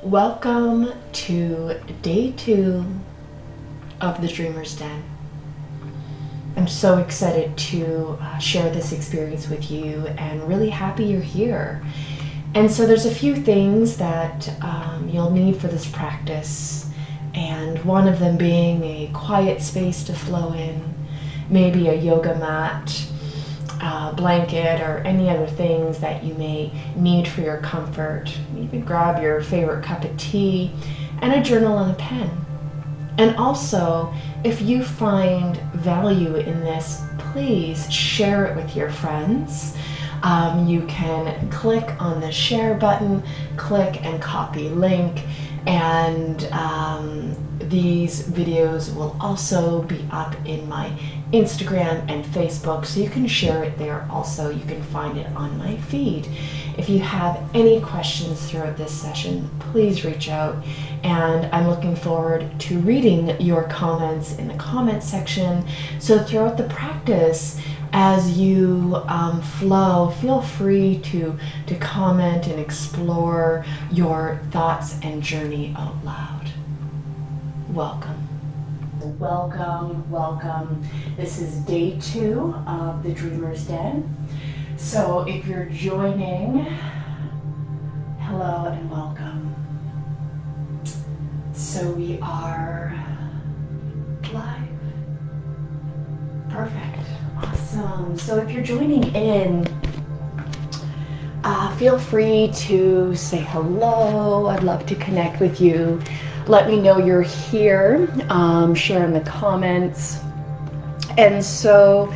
Welcome to day 2 of the Dreamer's Den. I'm so excited to share this experience with you and really happy you're here. And so there's a few things that you'll need for this practice, and one of them being a quiet space to flow in, maybe a yoga mat, blanket, or any other things that you may need for your comfort. You can grab your favorite cup of tea and a journal and a pen. And also, if you find value in this, please share it with your friends. You can click on the share button, click and copy link, and these videos will also be up in my Instagram and Facebook, so you can share it there also. You can find it on my feed. If you have any questions throughout this session, please reach out, and I'm looking forward to reading your comments in the comment section. So throughout the practice, as you flow, feel free to comment and explore your thoughts and journey out loud. Welcome. Welcome. This is day 2 of the Dreamer's Den. So if you're joining, hello and welcome. So we are live. Perfect. Awesome. So if you're joining in, feel free to say hello. I'd love to connect with you. Let me know you're here. Share in the comments. And so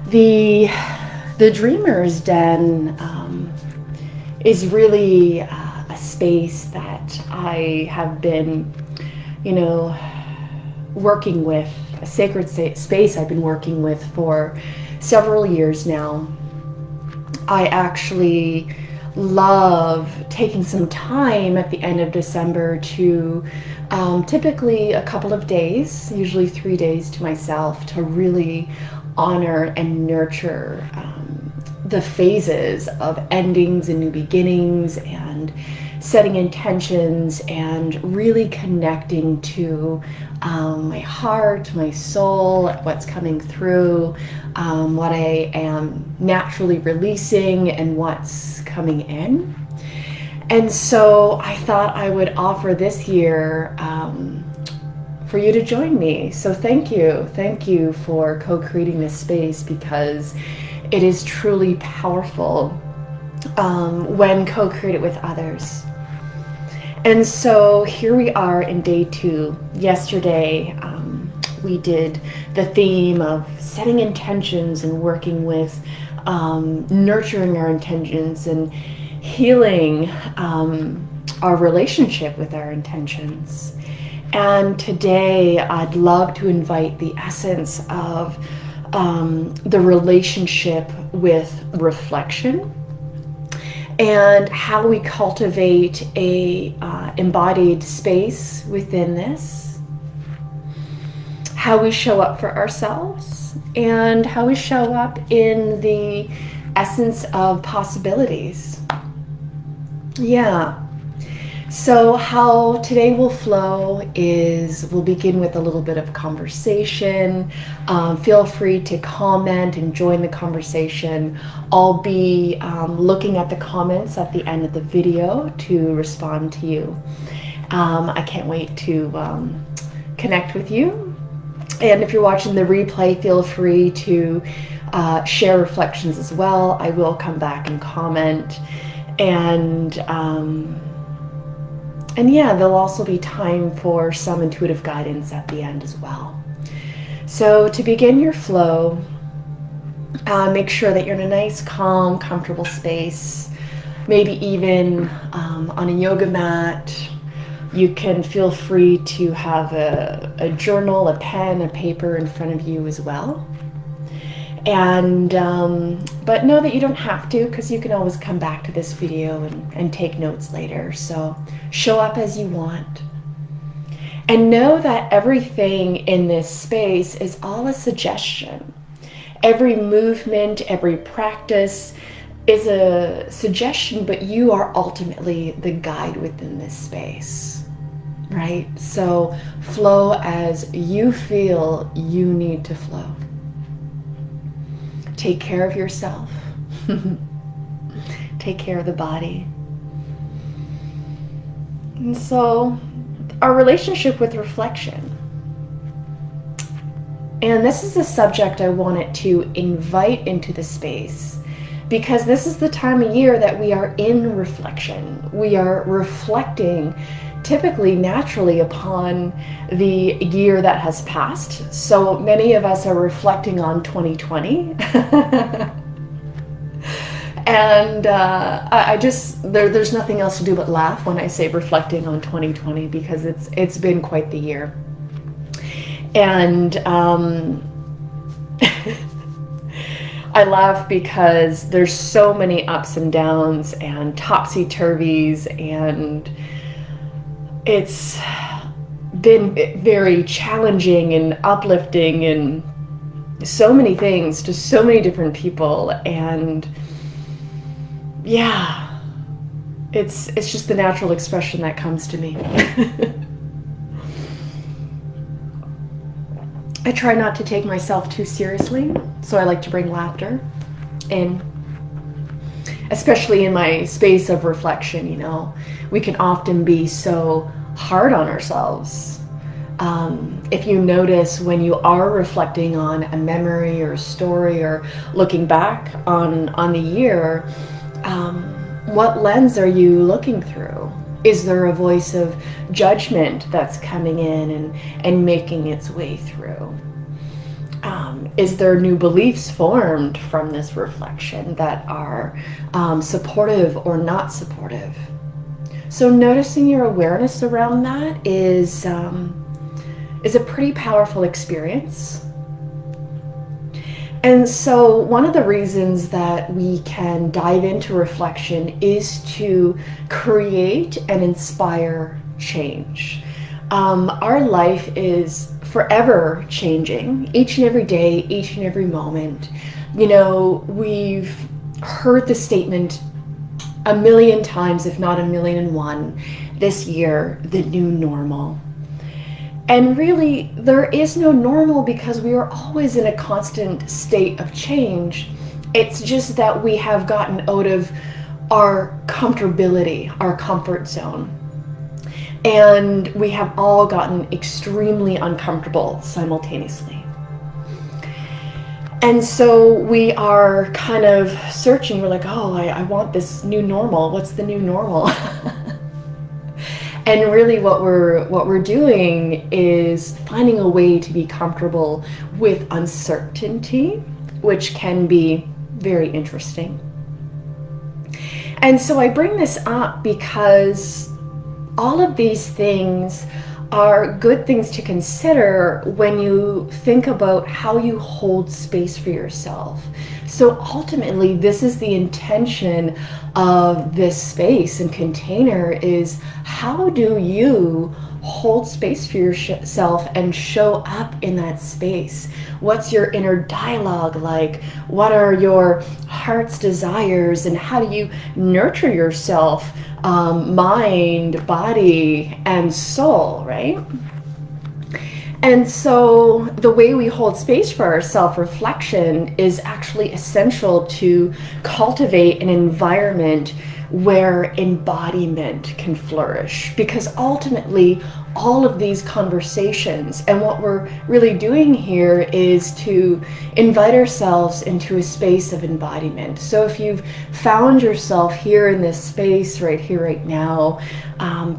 the Dreamer's Den is really a space that I have been, working with, a sacred space I've been working with for several years now. I actually love taking some time at the end of December to typically a couple of days, usually 3 days, to myself to really honor and nurture the phases of endings and new beginnings, and setting intentions, and really connecting to my heart, my soul, what's coming through, what I am naturally releasing, and what's coming in. And so I thought I would offer this year for you to join me. So thank you for co-creating this space, because it is truly powerful when co-created with others. And so here we are in day 2. Yesterday, we did the theme of setting intentions and working with nurturing our intentions and healing our relationship with our intentions. And today, I'd love to invite the essence of the relationship with reflection, and how we cultivate a embodied space within this, how we show up for ourselves, and how we show up in the essence of possibilities. Yeah. So how today will flow is we'll begin with a little bit of conversation. Feel free to comment and join the conversation. I'll be looking at the comments at the end of the video to respond to you. I can't wait to connect with you. And if you're watching the replay, feel free to share reflections as well. I will come back and comment. And yeah, there'll also be time for some intuitive guidance at the end as well. So to begin your flow, make sure that you're in a nice, calm, comfortable space, maybe even on a yoga mat. You can feel free to have a journal, a pen, a paper in front of you as well. And but know that you don't have to, because you can always come back to this video and take notes later. So show up as you want. And know that everything in this space is all a suggestion. Every movement, every practice, is a suggestion, but you are ultimately the guide within this space, right? So flow as you feel you need to flow. Take care of yourself. Take care of the body. And so our relationship with reflection. And this is a subject I wanted to invite into the space, because this is the time of year that we are in reflection. We are reflecting typically naturally upon the year that has passed. So many of us are reflecting on 2020. And I just, there's nothing else to do but laugh when I say reflecting on 2020, because it's been quite the year. And I laugh because there's so many ups and downs and topsy-turvies, and it's been very challenging and uplifting and so many things to so many different people. And yeah, it's just the natural expression that comes to me. I try not to take myself too seriously, so I like to bring laughter in, especially in my space of reflection. You know, we can often be so hard on ourselves. If you notice, when you are reflecting on a memory or a story or looking back on the year, what lens are you looking through? Is there a voice of judgment that's coming in and making its way through? Is there new beliefs formed from this reflection that are supportive or not supportive? So noticing your awareness around that is a pretty powerful experience. And so one of the reasons that we can dive into reflection is to create and inspire change. Our life is forever changing, each and every day, each and every moment. You know, we've heard the statement a million times, if not 1,000,001, this year, the new normal. And really, there is no normal, because we are always in a constant state of change. It's just that we have gotten out of our comfortability, our comfort zone. And we have all gotten extremely uncomfortable simultaneously. And so we are kind of searching. We're like, oh, I want this new normal. What's the new normal? And really what we're doing is finding a way to be comfortable with uncertainty, which can be very interesting. And so I bring this up because all of these things are good things to consider when you think about how you hold space for yourself. So ultimately, this is the intention of this space and container, is how do you hold space for yourself and show up in that space? What's your inner dialogue like? What are your heart's desires, and how do you nurture yourself, mind, body, and soul, right? And so the way we hold space for our self-reflection is actually essential to cultivate an environment where embodiment can flourish, because ultimately all of these conversations, and what we're really doing here, is to invite ourselves into a space of embodiment. So if you've found yourself here in this space right here, right now,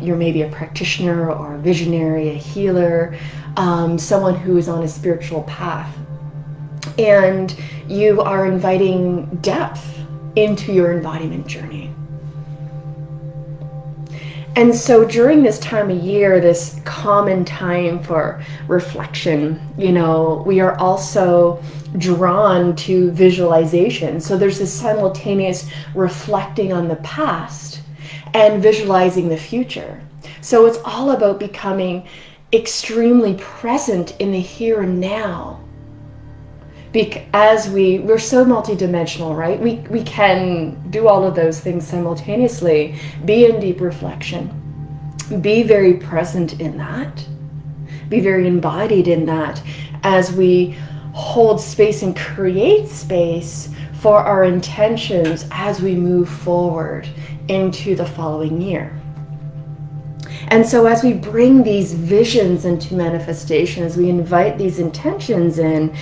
you're maybe a practitioner or a visionary, a healer, someone who is on a spiritual path, and you are inviting depth into your embodiment journey. And so during this time of year, this common time for reflection, you know, we are also drawn to visualization. So there's this simultaneous reflecting on the past and visualizing the future. So it's all about becoming extremely present in the here and now, As we're so multidimensional, right? We can do all of those things simultaneously. Be in deep reflection. Be very present in that. Be very embodied in that as we hold space and create space for our intentions as we move forward into the following year. And so as we bring these visions into manifestation, as we invite these intentions in,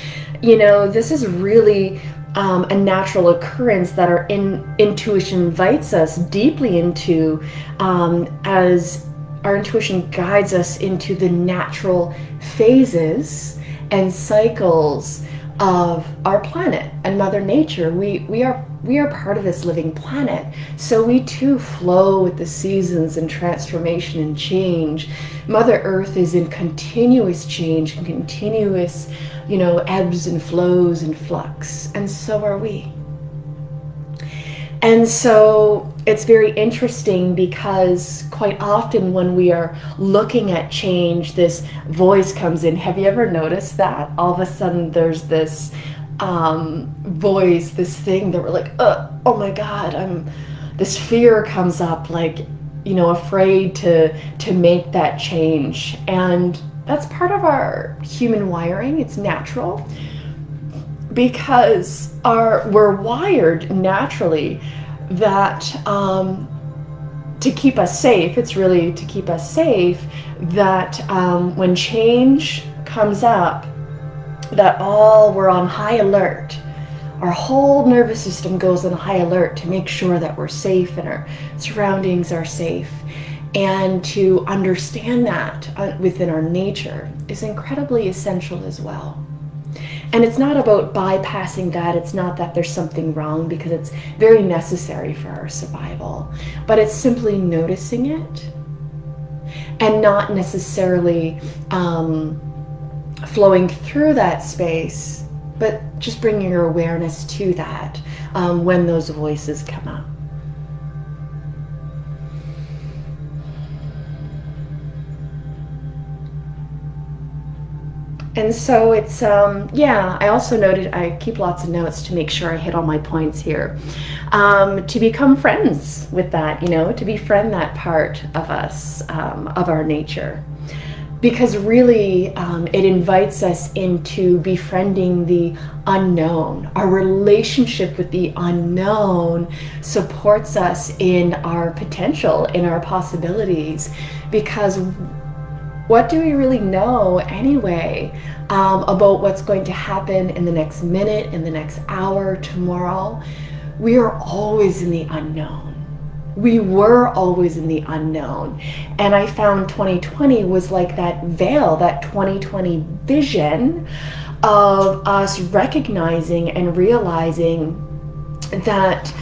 this is really a natural occurrence that our intuition invites us deeply into, as our intuition guides us into the natural phases and cycles of our planet and Mother Nature. We are part of this living planet, so we too flow with the seasons and transformation and change. Mother Earth is in continuous change and continuous, ebbs and flows and flux, and so are we. And so it's very interesting because quite often when we are looking at change, this voice comes in. Have you ever noticed that? All of a sudden there's this voice, this thing that we're like, oh my God, this fear comes up, like, afraid to make that change. And that's part of our human wiring. It's natural. Because we're wired naturally that to keep us safe, it's really to keep us safe, that when change comes up, that we're on high alert. Our whole nervous system goes on high alert to make sure that we're safe and our surroundings are safe. And to understand that within our nature is incredibly essential as well. And it's not about bypassing that. It's not that there's something wrong, because it's very necessary for our survival. But it's simply noticing it and not necessarily flowing through that space, but just bringing your awareness to that when those voices come up. And so it's, I also noted, I keep lots of notes to make sure I hit all my points here. To become friends with that, to befriend that part of us, of our nature. Because really, it invites us into befriending the unknown. Our relationship with the unknown supports us in our potential, in our possibilities. Because what do we really know anyway about what's going to happen in the next minute, in the next hour, tomorrow? We are always in the unknown. We were always in the unknown. And I found 2020 was like that veil, that 2020 vision of us recognizing and realizing that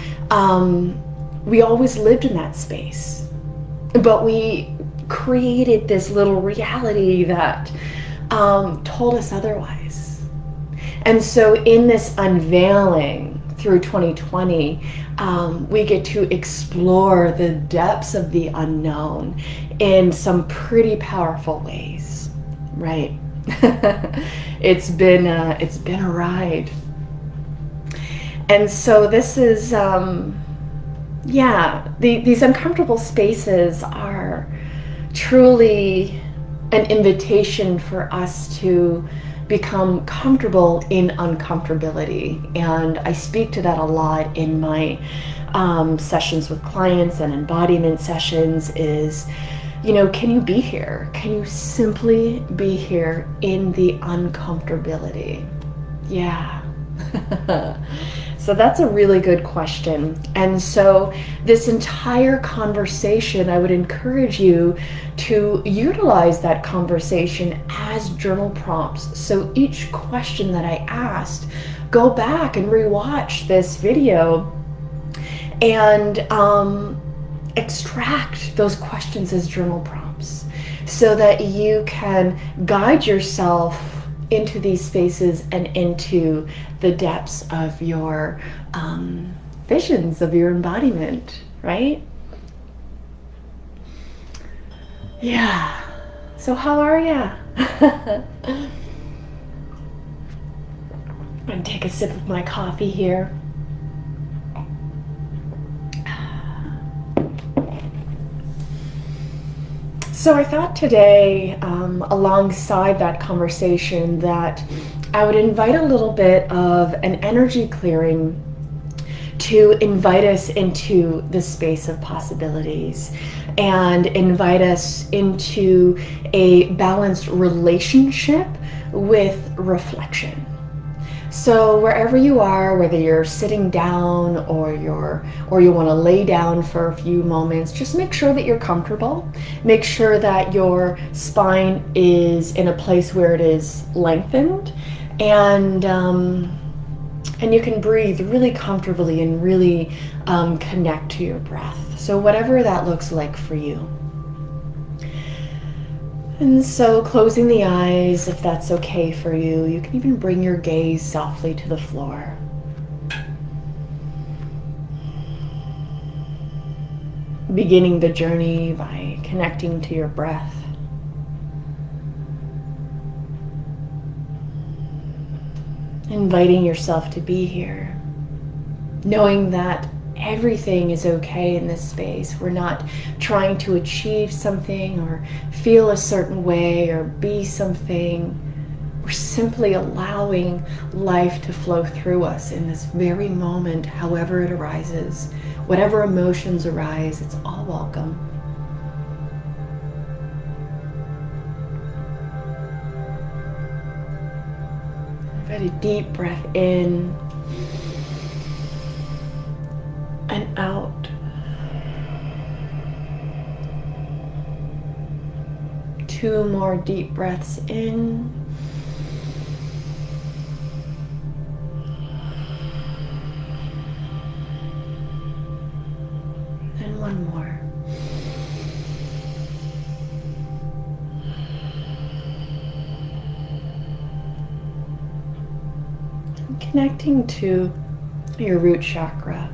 we always lived in that space. But we created this little reality that told us otherwise. And so in this unveiling through 2020, we get to explore the depths of the unknown in some pretty powerful ways, right? It's been a ride. And so this is, these uncomfortable spaces are truly an invitation for us to become comfortable in uncomfortability. And I speak to that a lot in my sessions with clients and embodiment sessions is, can you be here? Can you simply be here in the uncomfortability? Yeah. So that's a really good question. And so this entire conversation, I would encourage you to utilize that conversation as journal prompts. So each question that I asked, go back and rewatch this video and extract those questions as journal prompts so that you can guide yourself into these spaces and into the depths of your visions, of your embodiment, right? Yeah. So how are ya? I'm going to take a sip of my coffee here. So I thought today, alongside that conversation, that I would invite a little bit of an energy clearing to invite us into the space of possibilities and invite us into a balanced relationship with reflection. So wherever you are, whether you're sitting down or you want to lay down for a few moments, just make sure that you're comfortable. Make sure that your spine is in a place where it is lengthened, and you can breathe really comfortably and really connect to your breath. So whatever that looks like for you. And so closing the eyes, if that's okay for you, you can even bring your gaze softly to the floor. Beginning the journey by connecting to your breath. Inviting yourself to be here, knowing that everything is okay in this space. We're not trying to achieve something or feel a certain way or be something. We're simply allowing life to flow through us in this very moment, however it arises. Whatever emotions arise, it's all welcome. Very deep breath in and out. Two more deep breaths in. And one more. And connecting to your root chakra.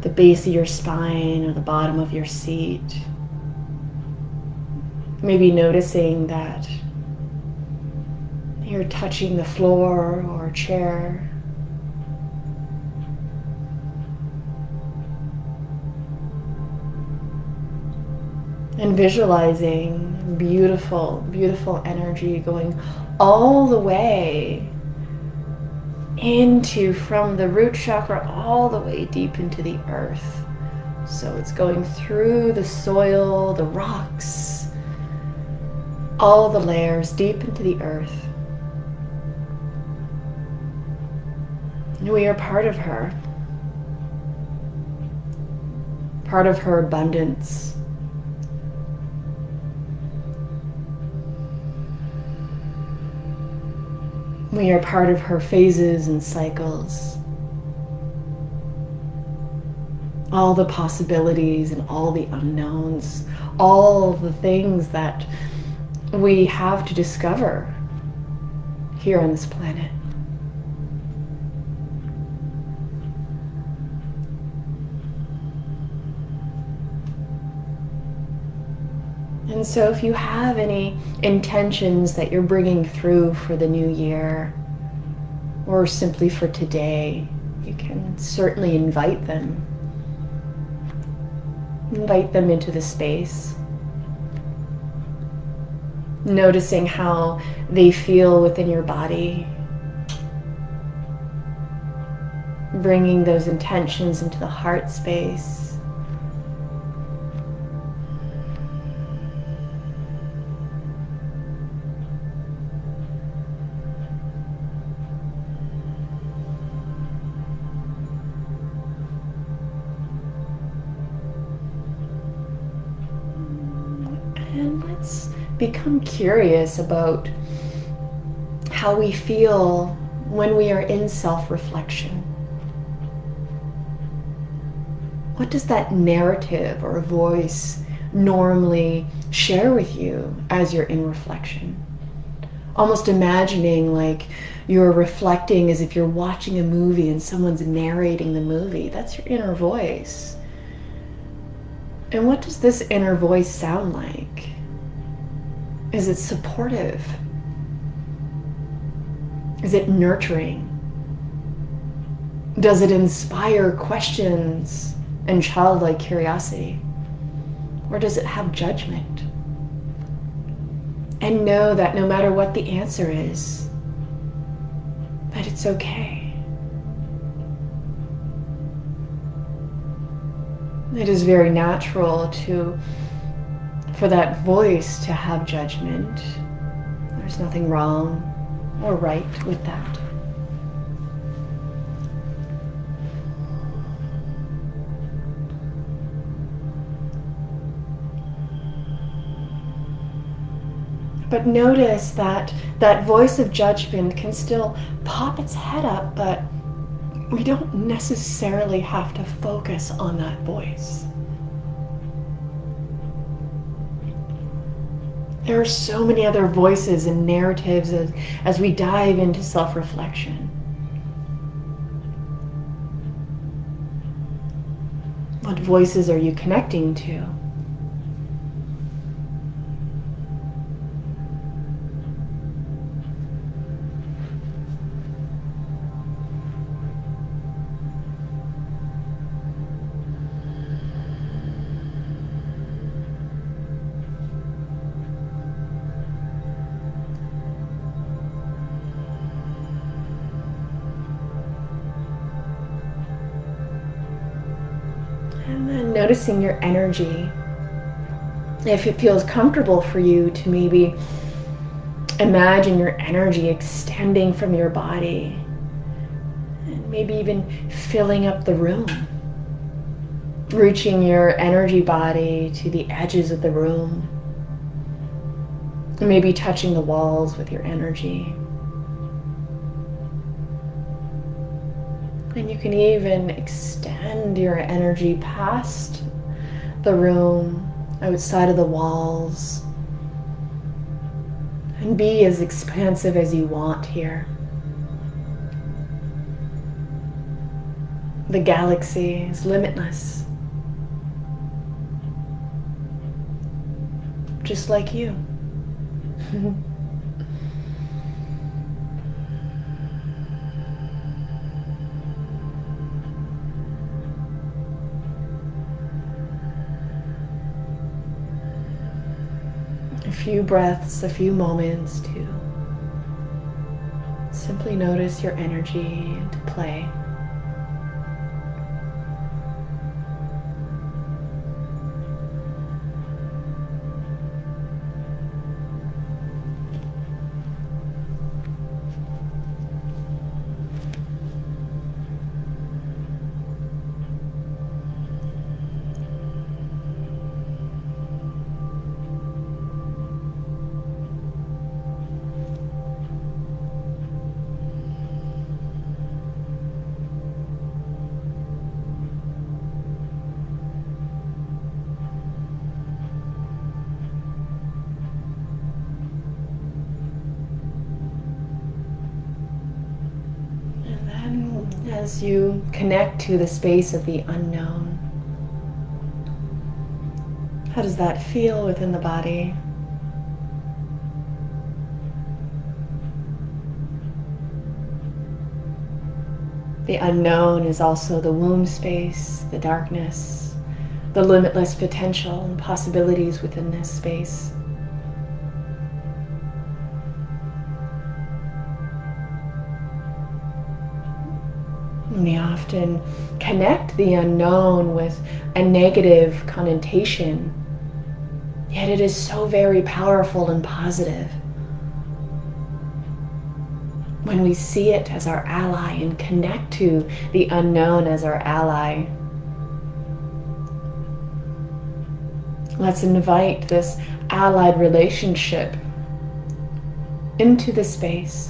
The base of your spine or the bottom of your seat. Maybe noticing that you're touching the floor or chair. And visualizing beautiful, beautiful energy going all the way into, from the root chakra all the way deep into the earth. So it's going through the soil, the rocks, all the layers deep into the earth. We are part of her abundance. We are part of her phases and cycles. All the possibilities and all the unknowns, all the things that we have to discover here on this planet. And so if you have any intentions that you're bringing through for the new year, or simply for today, you can certainly invite them. Invite them into the space. Noticing how they feel within your body. Bringing those intentions into the heart space. And let's become curious about how we feel when we are in self-reflection. What does that narrative or voice normally share with you as you're in reflection? Almost imagining like you're reflecting as if you're watching a movie and someone's narrating the movie. That's your inner voice. And what does this inner voice sound like? Is it supportive? Is it nurturing? Does it inspire questions and childlike curiosity? Or does it have judgment? And know that no matter what the answer is, that it's okay. It is very natural for that voice to have judgment. There's nothing wrong or right with that. But notice that that voice of judgment can still pop its head up, but we don't necessarily have to focus on that voice. There are so many other voices and narratives as we dive into self-reflection. What voices are you connecting to? And then noticing your energy. If it feels comfortable for you to maybe imagine your energy extending from your body and maybe even filling up the room, reaching your energy body to the edges of the room, maybe touching the walls with your energy. And you can even extend your energy past the room, outside of the walls, and be as expansive as you want here. The galaxy is limitless, just like you. A few breaths, a few moments to simply notice your energy and to play. As you connect to the space of the unknown, how does that feel within the body? The unknown is also the womb space, the darkness, the limitless potential and possibilities within this space. We often connect the unknown with a negative connotation, yet it is so very powerful and positive. When we see it as our ally and connect to the unknown as our ally, let's invite this allied relationship into the space.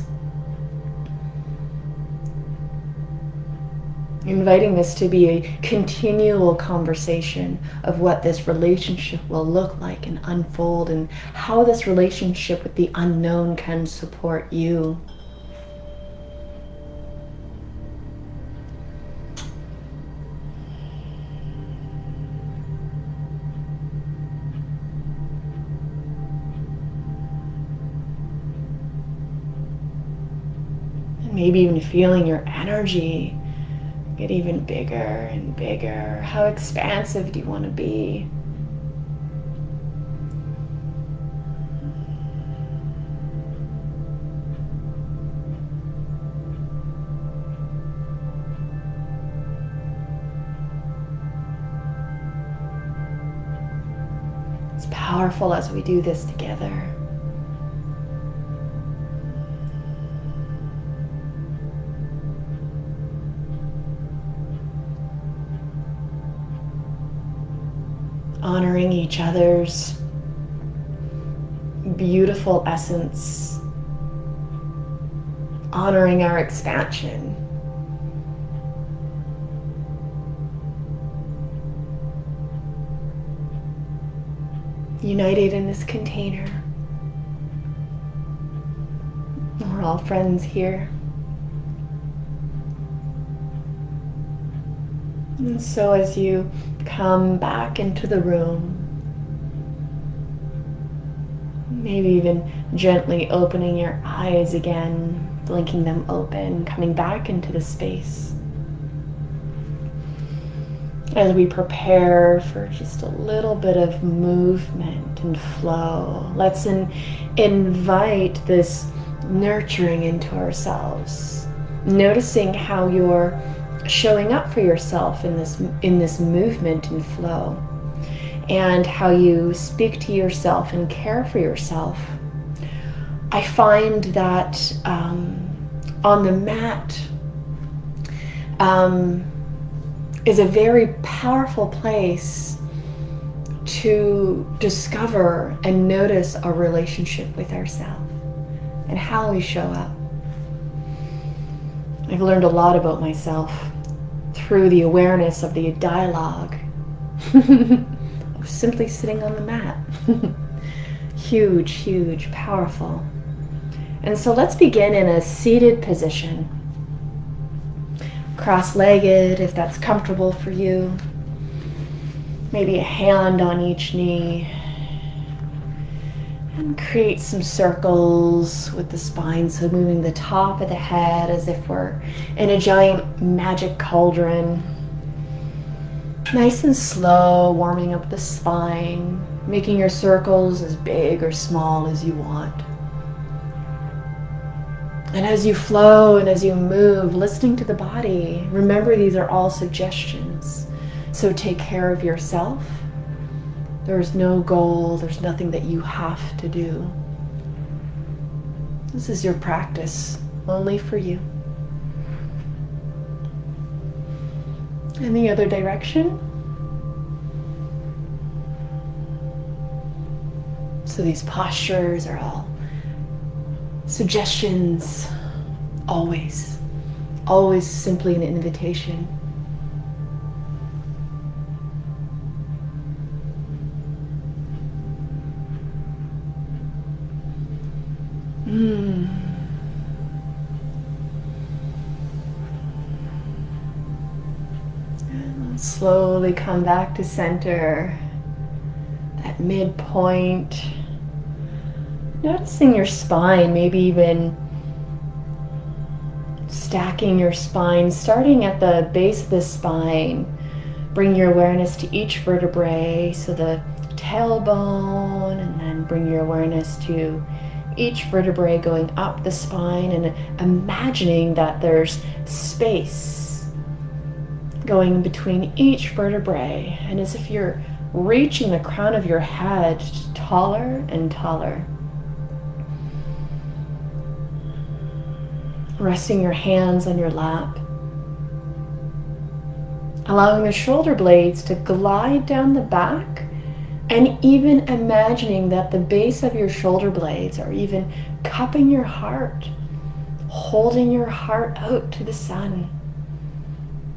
Inviting this to be a continual conversation of what this relationship will look like and unfold, and how this relationship with the unknown can support you. Maybe even feeling your energy get even bigger and bigger. How expansive do you want to be? It's powerful as we do this together. Honoring each other's beautiful essence, honoring our expansion. United in this container. We're all friends here. And so as you come back into the room, maybe even gently opening your eyes again, blinking them open, coming back into the space. As we prepare for just a little bit of movement and flow, let's invite this nurturing into ourselves, noticing how you're showing up for yourself in this movement and flow, and how you speak to yourself and care for yourself. I find that on the mat is a very powerful place to discover and notice our relationship with ourselves and how we show up. I've learned a lot about myself through the awareness of the dialogue of simply sitting on the mat. Huge, huge, powerful. And so let's begin in a seated position. Cross-legged, if that's comfortable for you. Maybe a hand on each knee. And create some circles with the spine, so moving the top of the head as if we're in a giant magic cauldron. Nice and slow, warming up the spine, making your circles as big or small as you want. And as you flow and as you move, listening to the body, remember these are all suggestions. So take care of yourself. There's no goal, there's nothing that you have to do. This is your practice, only for you. In the other direction. So these postures are all suggestions, always simply an invitation. And slowly come back to center, that midpoint. Noticing your spine, maybe even stacking your spine, starting at the base of the spine. Bring your awareness to each vertebrae, so the tailbone, and then bring your awareness to each vertebrae going up the spine, and imagining that there's space going between each vertebrae, and as if you're reaching the crown of your head taller and taller. Resting your hands on your lap. Allowing the shoulder blades to glide down the back, and even imagining that the base of your shoulder blades are even cupping your heart, holding your heart out to the sun.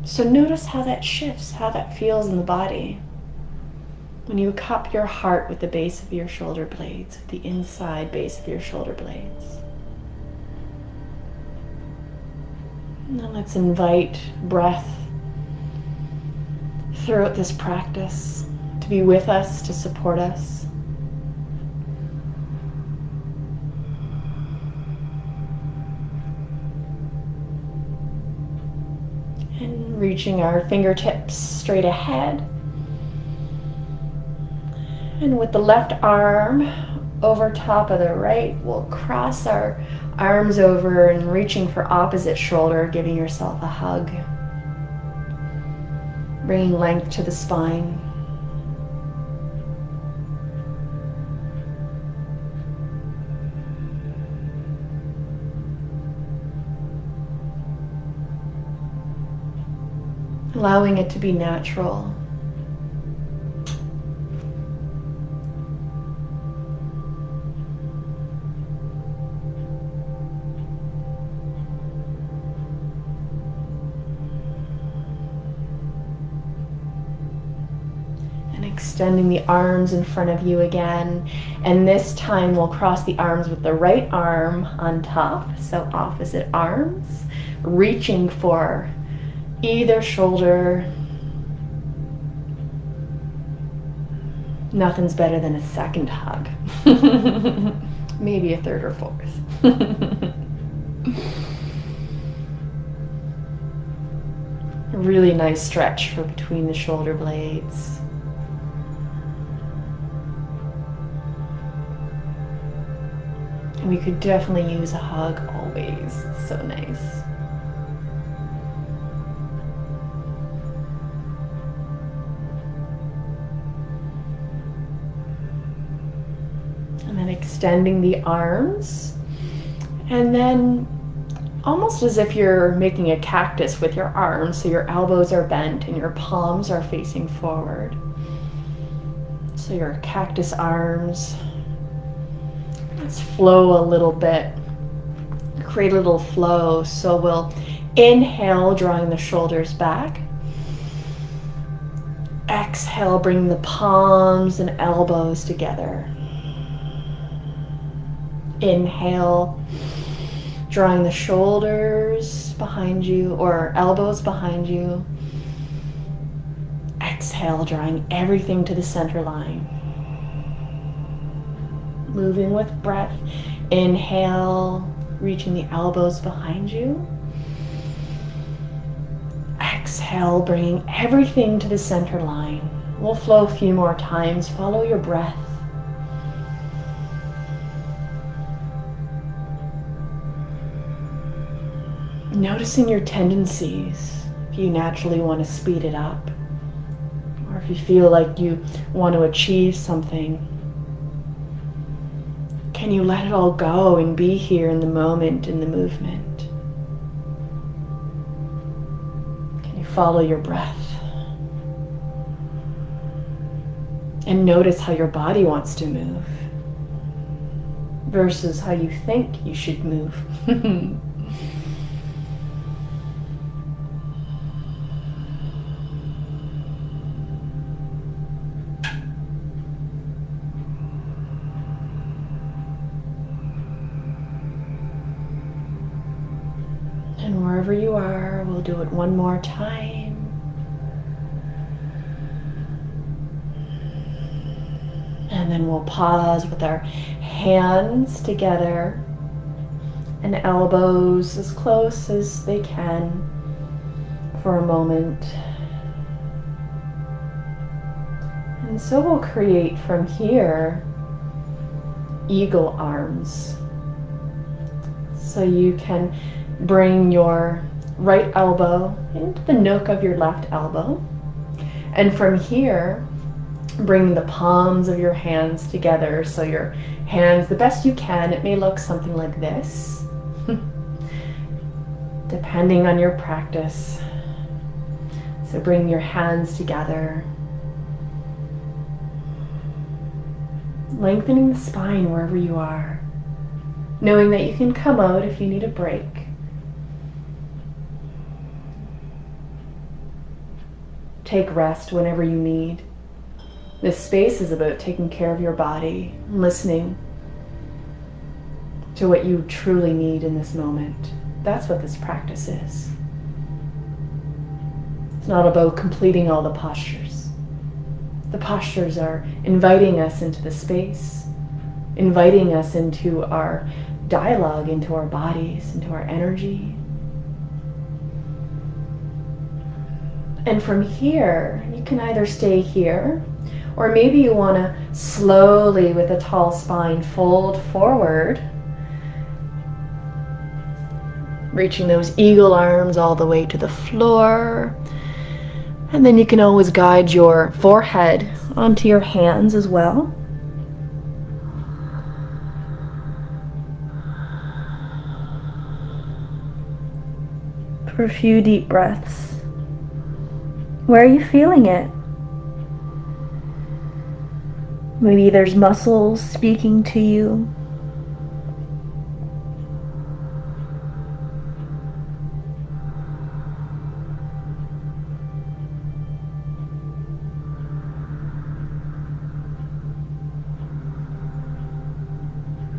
So notice how that shifts, how that feels in the body. When you cup your heart with the base of your shoulder blades, with the inside base of your shoulder blades. Now let's invite breath throughout this practice to be with us, to support us. reaching our fingertips straight ahead. And with the left arm over top of the right, we'll cross our arms over and reaching for opposite shoulder, giving yourself a hug. Bringing length to the spine. Allowing it to be natural. Extending the arms in front of you again, and this time we'll cross the arms with the right arm on top, so opposite arms, reaching for either shoulder. Nothing's better than a second hug. Maybe a third or fourth. A really nice stretch for between the shoulder blades. We could definitely use a hug always. It's so nice. And then extending the arms. And then almost as if you're making a cactus with your arms, so your elbows are bent and your palms are facing forward. So your cactus arms. Let's flow a little bit, create a little flow. So we'll inhale, drawing the shoulders back. Exhale, bring the palms and elbows together. Inhale, drawing the shoulders behind you or elbows behind you. Exhale, drawing everything to the center line. Moving with breath. Inhale, reaching the elbows behind you. Exhale, bringing everything to the center line. We'll flow a few more times. Follow your breath. Noticing your tendencies. If you naturally want to speed it up, or if you feel like you want to achieve something, can you let it all go and be here in the moment, in the movement? Can you follow your breath? And notice how your body wants to move versus how you think you should move. Wherever you are, we'll do it one more time. And then we'll pause with our hands together and elbows as close as they can for a moment. And so we'll create from here eagle arms. So you can bring your right elbow into the nook of your left elbow. And from here, bring the palms of your hands together. So your hands, the best you can, it may look something like this, depending on your practice. So bring your hands together. Lengthening the spine wherever you are, knowing that you can come out if you need a break. Take rest whenever you need. This space is about taking care of your body, listening to what you truly need in this moment. That's what this practice is. It's not about completing all the postures. The postures are inviting us into the space, inviting us into our dialogue, into our bodies, into our energy. And from here, you can either stay here, or maybe you want to slowly, with a tall spine, fold forward, reaching those eagle arms all the way to the floor. And then you can always guide your forehead onto your hands as well. For a few deep breaths. Where are you feeling it? Maybe there's muscles speaking to you.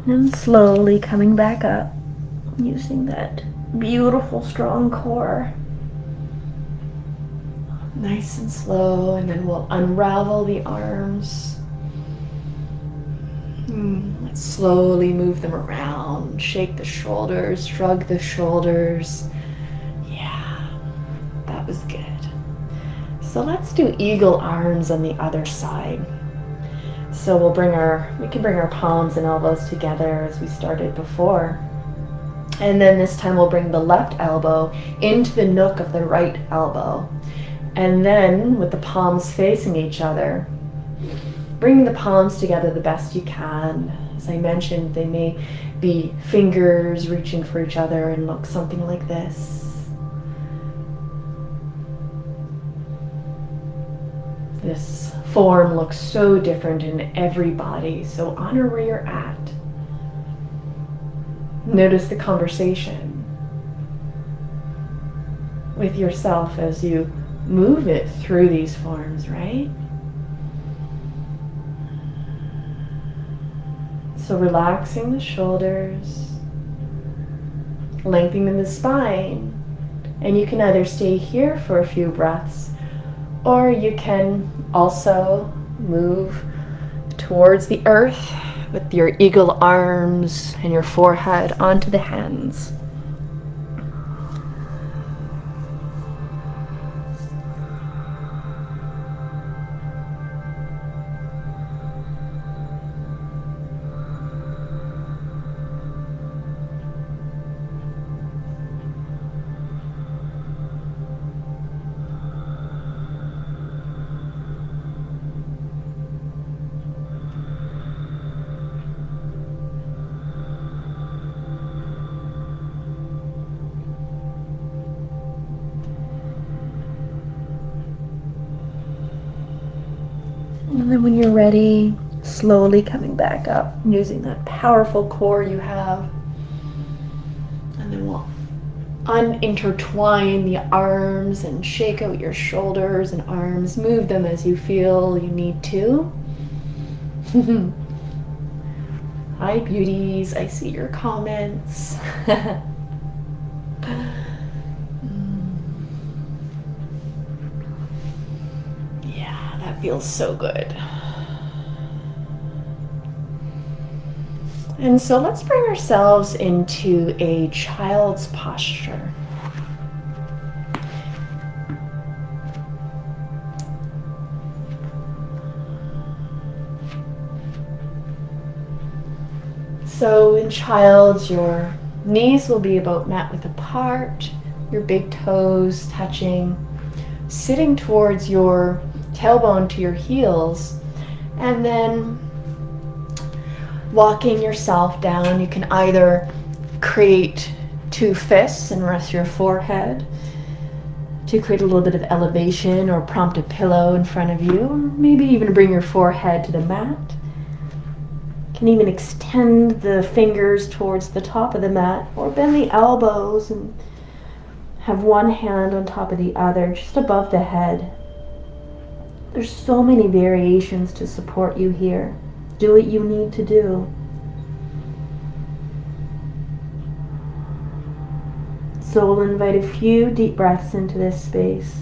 And slowly coming back up, using that beautiful, strong core. Nice and slow, and then we'll unravel the arms. Let's slowly move them around, shake the shoulders, shrug the shoulders. Yeah, that was good. So let's do eagle arms on the other side. So we can bring our palms and elbows together as we started before. And then this time we'll bring the left elbow into the nook of the right elbow. And then with the palms facing each other, bringing the palms together the best you can. As I mentioned, they may be fingers reaching for each other and look something like this. This form looks so different in every body, so honor where you're at. Notice the conversation with yourself as you move it through these forms, right? So relaxing the shoulders, lengthening the spine, and you can either stay here for a few breaths, or you can also move towards the earth with your eagle arms and your forehead onto the hands. And then when you're ready, slowly coming back up, using that powerful core you have. And then we'll unintertwine the arms and shake out your shoulders and arms. Move them as you feel you need to. Hi beauties, I see your comments. Feels so good. And so let's bring ourselves into a child's posture. So in child's, your knees will be about mat width apart, your big toes touching, sitting towards your tailbone to your heels, and then walking yourself down. You can either create two fists and rest your forehead to create a little bit of elevation, or prompt a pillow in front of you, or maybe even bring your forehead to the mat. You can even extend the fingers towards the top of the mat, or bend the elbows and have one hand on top of the other, just above the head. There's so many variations to support you here. Do what you need to do. So we'll invite a few deep breaths into this space.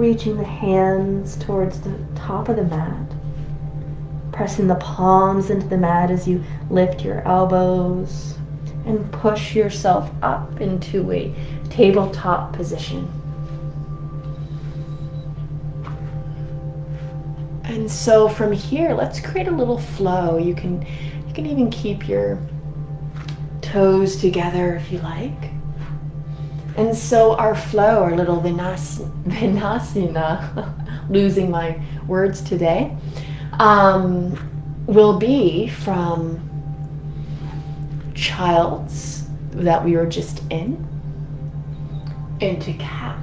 reaching the hands towards the top of the mat. Pressing the palms into the mat as you lift your elbows and push yourself up into a tabletop position. And so from here, let's create a little flow. You can even keep your toes together if you like. And so our flow, our little Vinasana, losing my words today, will be from child's that we were just into cat.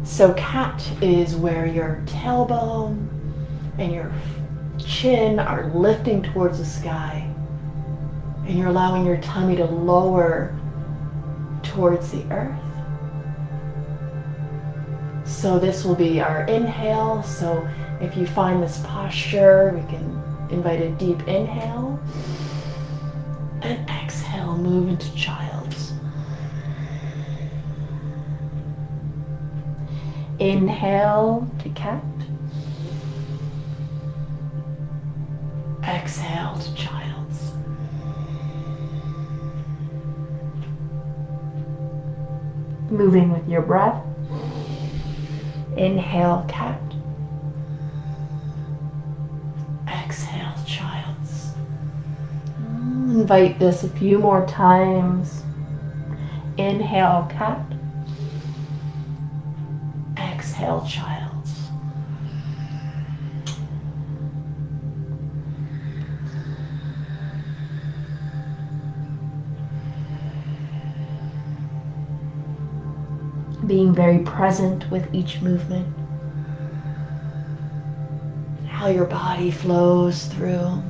So cat is where your tailbone and your chin are lifting towards the sky, and you're allowing your tummy to lower towards the earth. So this will be our inhale. So if you find this posture, we can invite a deep inhale and exhale, move into child's. Inhale to cat. Exhale to child's. Moving with your breath. Inhale, cat. Exhale, child's. Invite this a few more times. Inhale, cat. Exhale, child's. Being very present with each movement. How your body flows through.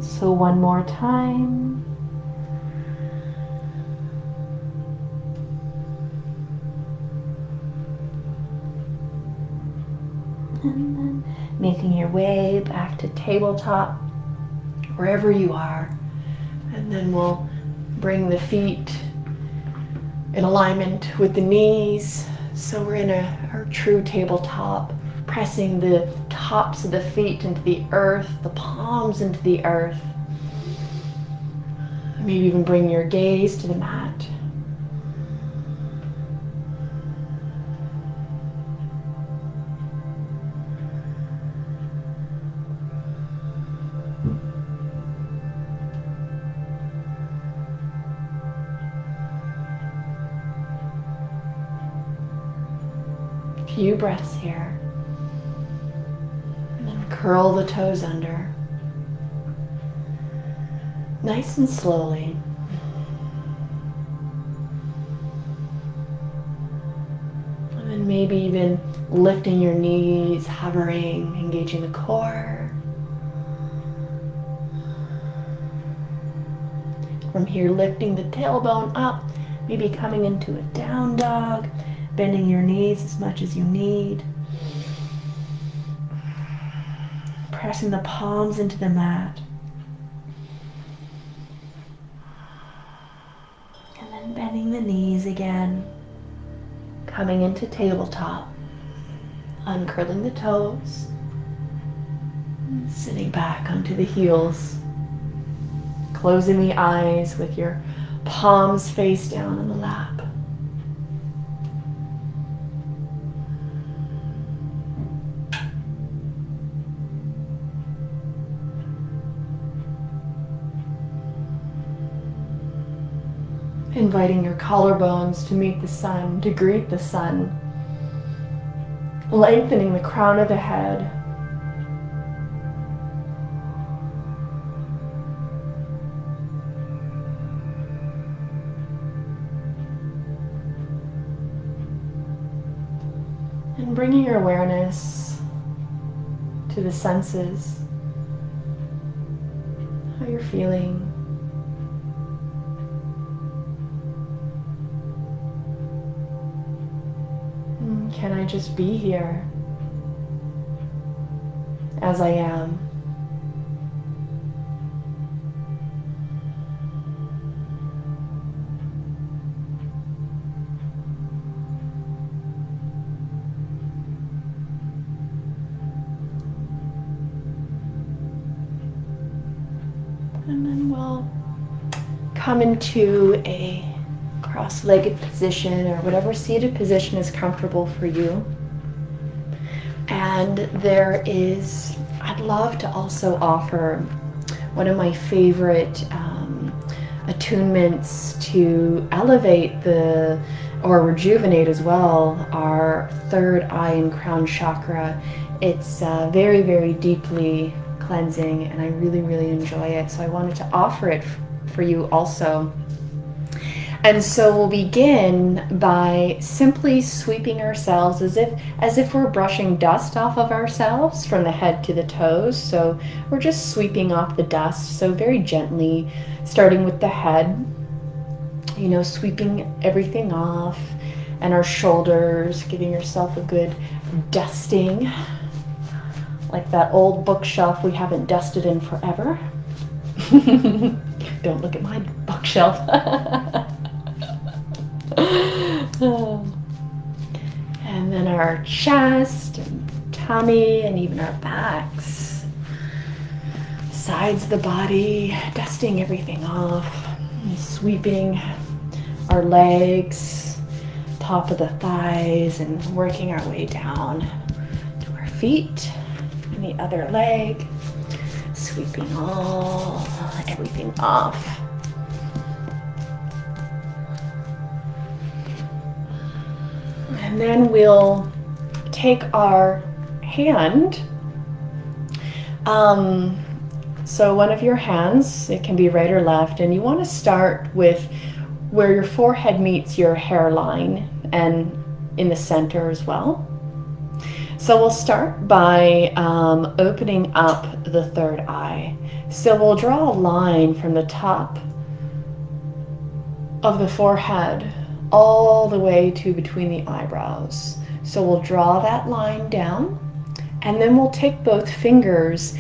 So one more time. And then making your way back to tabletop, Wherever you are. And then we'll bring the feet in alignment with the knees. So we're in our true tabletop, pressing the tops of the feet into the earth, the palms into the earth. Maybe even bring your gaze to the mat. Few breaths here. And then curl the toes under. Nice and slowly. And then maybe even lifting your knees, hovering, engaging the core. From here, lifting the tailbone up, maybe coming into a down dog, bending your knees as much as you need. Pressing the palms into the mat. Bending the knees again, coming into tabletop, uncurling the toes, sitting back onto the heels, closing the eyes with your palms face down on the lap. Inviting your collarbones to meet the sun, to greet the sun. Lengthening the crown of the head. And And bringing your awareness to the senses, how you're feeling. Can I just be here as I am? And then we'll come into a cross-legged position or whatever seated position is comfortable for you. And I'd love to also offer one of my favorite attunements to elevate or rejuvenate as well, our third eye and crown chakra. It's very, very deeply cleansing, and I really, really enjoy it. So I wanted to offer it for you also. And so we'll begin by simply sweeping ourselves as if we're brushing dust off of ourselves from the head to the toes. So we're just sweeping off the dust. So very gently, starting with the head, sweeping everything off, and our shoulders, giving yourself a good dusting, like that old bookshelf we haven't dusted in forever. Don't look at my bookshelf. And then our chest and tummy and even our backs, sides of the body, dusting everything off, and sweeping our legs, top of the thighs, and working our way down to our feet and the other leg, sweeping everything off. And then we'll take our hand, so one of your hands, it can be right or left, and you want to start with where your forehead meets your hairline and in the center as well. So we'll start by opening up the third eye. So we'll draw a line from the top of the forehead all the way to between the eyebrows. So we'll draw that line down, and then we'll take both fingers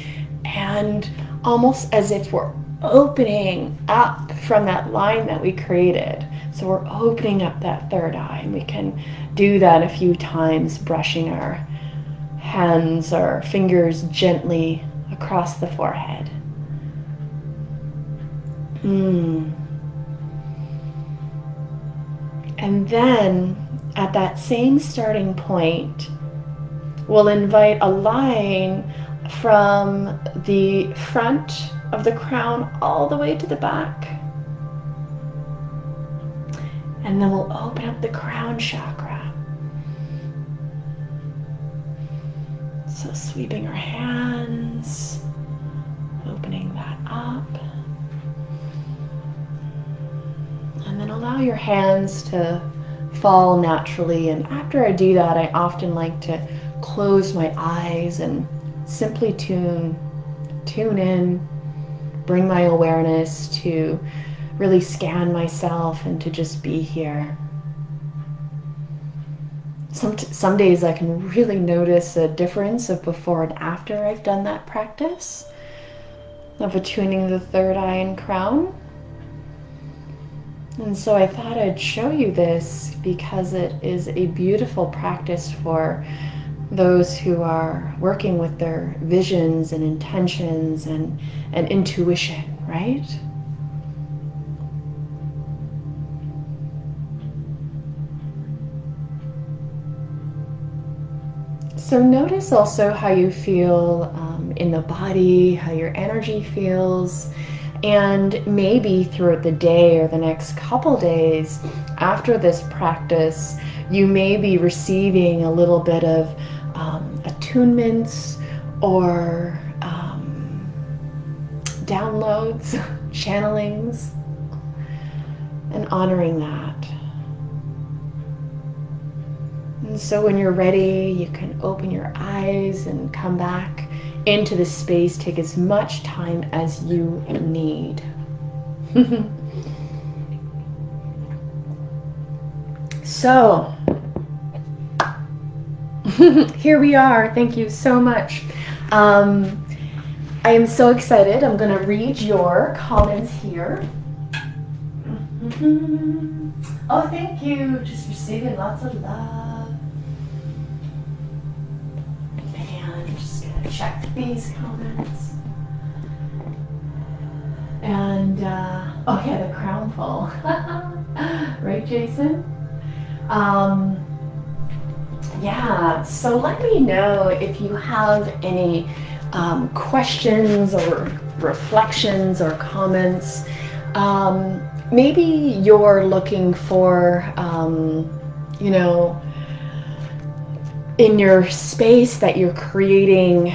and almost as if we're opening up from that line that we created. So we're opening up that third eye, and we can do that a few times, brushing our hands or fingers gently across the forehead. And then at that same starting point, we'll invite a line from the front of the crown all the way to the back. And then we'll open up the crown chakra. So sweeping our hands, opening that up. And then allow your hands to fall naturally. And after I do that, I often like to close my eyes and simply tune in, bring my awareness to really scan myself and to just be here. Some days I can really notice a difference of before and after I've done that practice of attuning the third eye and crown. And so I thought I'd show you this because it is a beautiful practice for those who are working with their visions and intentions and intuition, right? So notice also how you feel in the body, how your energy feels. And maybe throughout the day or the next couple days after this practice, you may be receiving a little bit of attunements or downloads, channelings, and honoring that. So when you're ready, you can open your eyes and come back into the space. Take as much time as you need. So, here we are. Thank you so much. I am so excited. I'm going to read your comments here. Oh, thank you. Just receiving lots of love. And I'm just going to check these comments. And, oh yeah, the crown full. Right, Jason? Yeah, so let me know if you have any questions or reflections or comments. Maybe you're looking for, you know, in your space that you're creating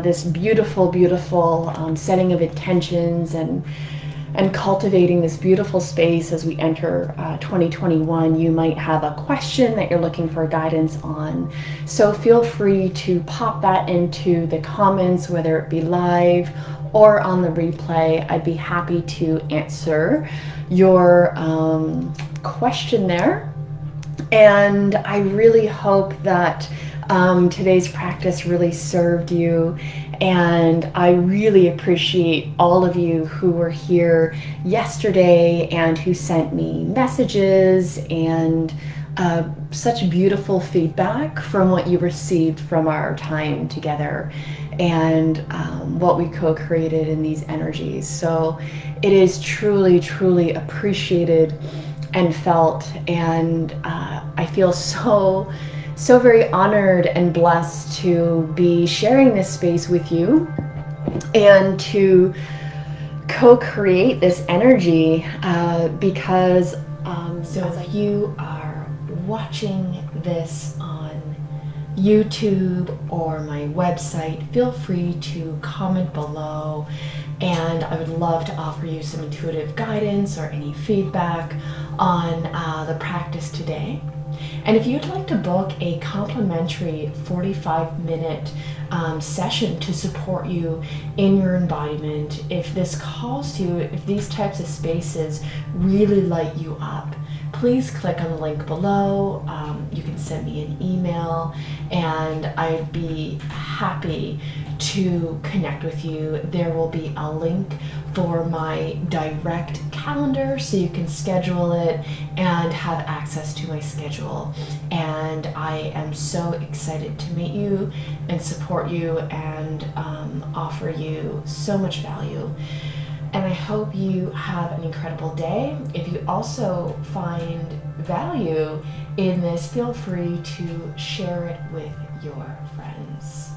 this beautiful, beautiful setting of intentions and cultivating this beautiful space as we enter 2021. You might have a question that you're looking for guidance on. So feel free to pop that into the comments, whether it be live or on the replay. I'd be happy to answer your question there. And I really hope that today's practice really served you. And I really appreciate all of you who were here yesterday and who sent me messages and such beautiful feedback from what you received from our time together and what we co-created in these energies. So it is truly, truly appreciated and felt, and I feel so very honored and blessed to be sharing this space with you and to co-create this energy because so if you are watching this on YouTube or my website, feel free to comment below, and I would love to offer you some intuitive guidance or any feedback on the practice today. And if you'd like to book a complimentary 45-minute session to support you in your embodiment, if this calls to you, if these types of spaces really light you up, please click on the link below. You can send me an email and I'd be happy to connect with you. There will be a link for my direct calendar so you can schedule it and have access to my schedule. And I am so excited to meet you and support you and offer you so much value. And I hope you have an incredible day. If you also find value in this, feel free to share it with your friends.